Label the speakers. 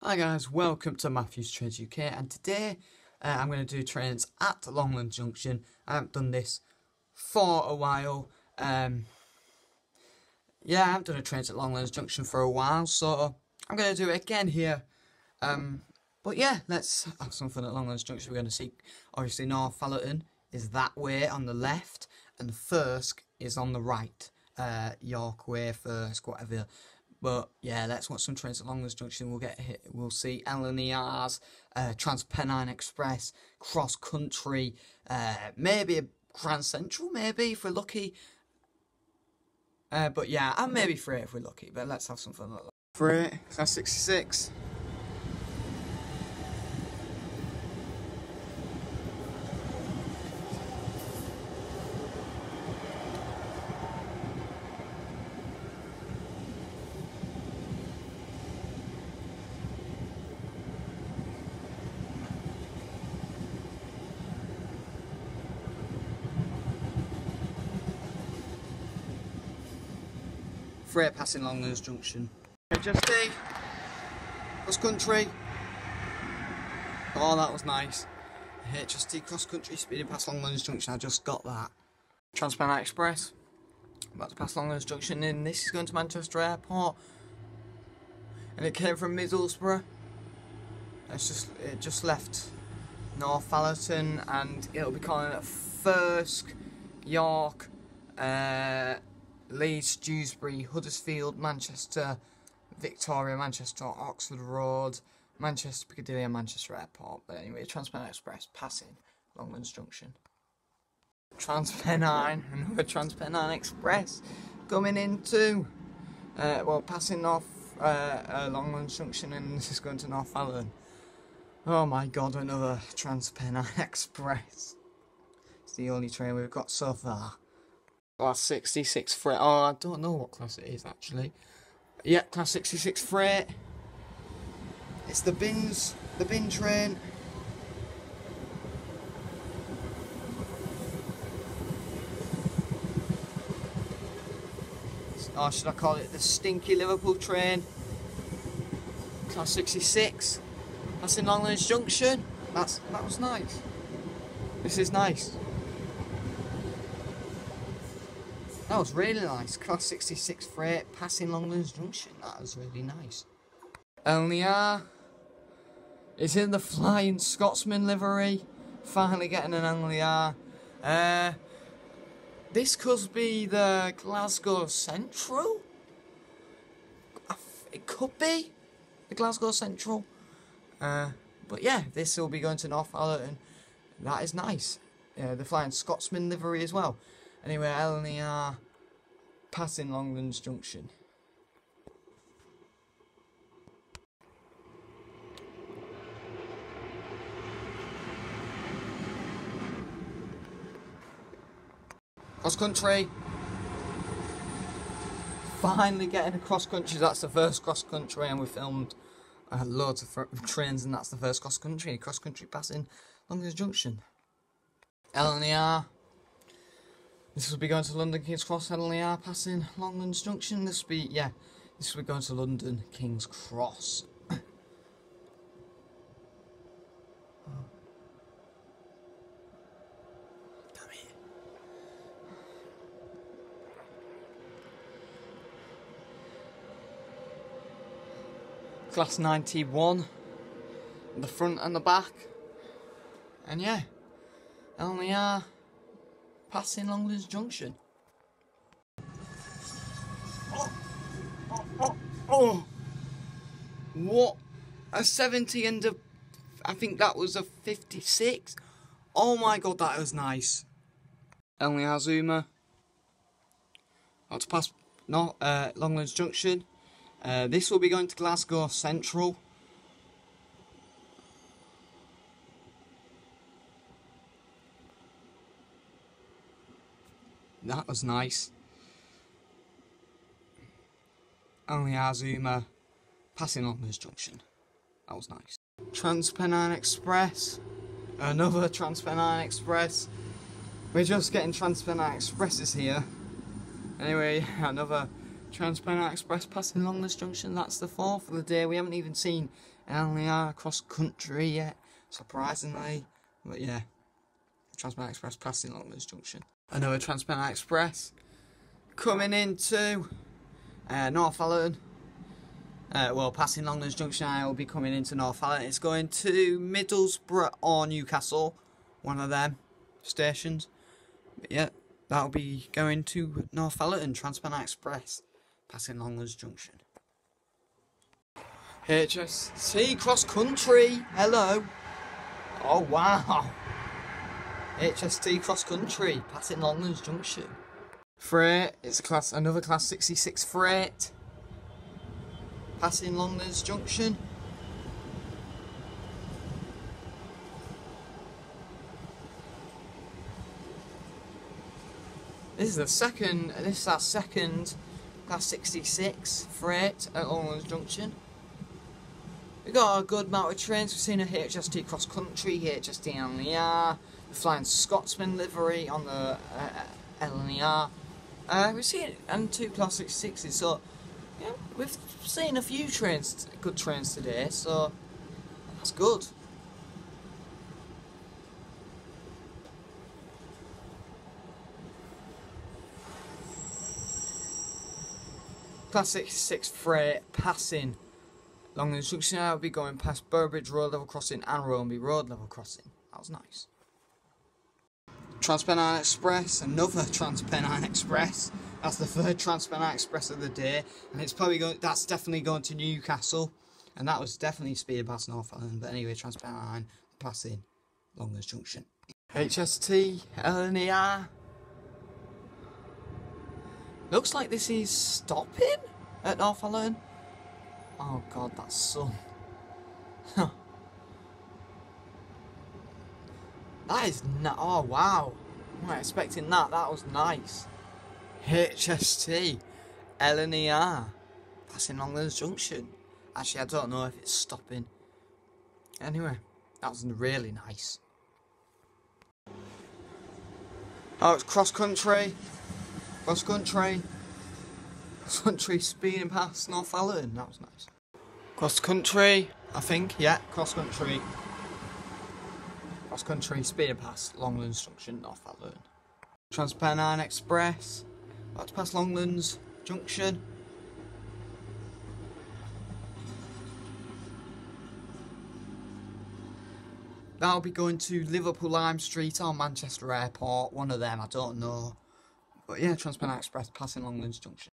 Speaker 1: Hi guys, welcome to Matthew's Trades UK, and today I'm going to do trains at Longlands Junction. I haven't done this for a while. I haven't done a trains at Longlands Junction for a while, so I'm going to do it again here. But yeah, let's have some fun at Longlands Junction. We're going to see, obviously, Northallerton is that way on the left, and Thirsk is on the right. York Way, Thirsk, whatever. But yeah, let's watch some trains at Longlands Junction. We'll see LNERs, Trans-Pennine Express, Cross Country, maybe a Grand Central, maybe if we're lucky. But yeah, and maybe Freight if we're lucky. But let's have some fun. Freight, Class 66. Freight passing Longlands Junction. HST, cross country. Oh, that was nice. HST cross country speeding past Longlands Junction. I just got that. Trans-Pennine Express, about to pass Longlands Junction in. This is going to Manchester Airport, and it came from Middlesbrough. It just left Northallerton, and it'll be calling at Thirsk, York, Leeds, Dewsbury, Huddersfield, Manchester, Victoria, Manchester, Oxford Road, Manchester, Piccadilly and Manchester Airport. But anyway, Trans-Pennine Express passing Longlands Junction. Trans-Pennine, another Trans-Pennine Express coming into, passing off Longlands Junction, and this is going to Northallerton. Oh my god, another Trans-Pennine Express. It's the only train we've got so far. Class 66 Freight. Oh, I don't know what class it is actually. Yeah, Class 66 Freight. It's the bin train. Or should I call it the stinky Liverpool train? Class 66. That's in Longlands Junction. That was nice. This is nice. That was really nice. Class 66 Freight passing Longlands Junction. That was really nice. LNER is in the Flying Scotsman livery. Finally getting an LNER. This could be the Glasgow Central. It could be the Glasgow Central. But yeah, this will be going to Northallerton. That is nice. The Flying Scotsman livery as well. Anyway, LNER passing Longlands Junction. Cross country. Finally getting a cross country. That's the first cross country, and we filmed loads of trains, and that's the first cross country. Cross country passing Longlands Junction. LNER. This will be going to London King's Cross. LNER passing Longlands Junction. This will be going to London King's Cross. Damn it. Class 91. The front and the back. And yeah, LNER passing Longlands Junction. Oh! What? A 70 and a... I think that was a 56. Oh my god, that was nice. LNER Zoomer. About to pass Longlands Junction. This will be going to Glasgow Central. That was nice. LNER Zoomer passing Longlands Junction. That was nice. Trans-Pennine Express. Another Trans-Pennine Express. We're just getting Trans-Pennine Expresses here. Anyway, another Trans-Pennine Express passing Longlands Junction. That's the fourth of the day. We haven't even seen LNER cross country yet, surprisingly. But yeah, Transpennine Express passing Longlands Junction. Another Transpennine Express coming into Northallerton. Well, passing Longlands Junction, I will be coming into Northallerton. It's going to Middlesbrough or Newcastle, one of them stations. But yeah, that'll be going to Northallerton, Transpennine Express, passing Longlands Junction. HST cross country, hello. Oh wow. HST cross country, passing Longlands Junction. Freight, it's another class 66 freight, passing Longlands Junction. This is our second class 66 freight at Longlands Junction. We've got a good amount of trains. We've seen a HST cross country, HST LNER, the Flying Scotsman livery on the LNER. We've seen and 2 class 66s, so yeah, we've seen a few trains, good trains today, so that's good. Class 66 freight passing Longlands Junction. I'll be going past Burbridge Road level crossing and Roanby Road level crossing. That was nice. Transpennine Express, another Transpennine Express. That's the third Transpennine Express of the day, and it's probably that's definitely going to Newcastle, and that was definitely speeding past Northallerton. But anyway, Transpennine passing Longlands Junction. HST LNER. Looks like this is stopping at Northallerton. Oh god, that sun. That is oh wow. I'm not expecting that. That was nice. HST LNER passing Longlands Junction. Actually, I don't know if it's stopping. Anyway, that was really nice. Oh, it's cross country. Cross country speeding past Northallerton. That was nice. Cross country, I think. Yeah, cross country. Cross country speeding past Longlands Junction, Northallerton. Transpennine Express. About to pass Longlands Junction. That'll be going to Liverpool Lime Street or Manchester Airport. One of them, I don't know. But yeah, Transpennine Express passing Longlands Junction.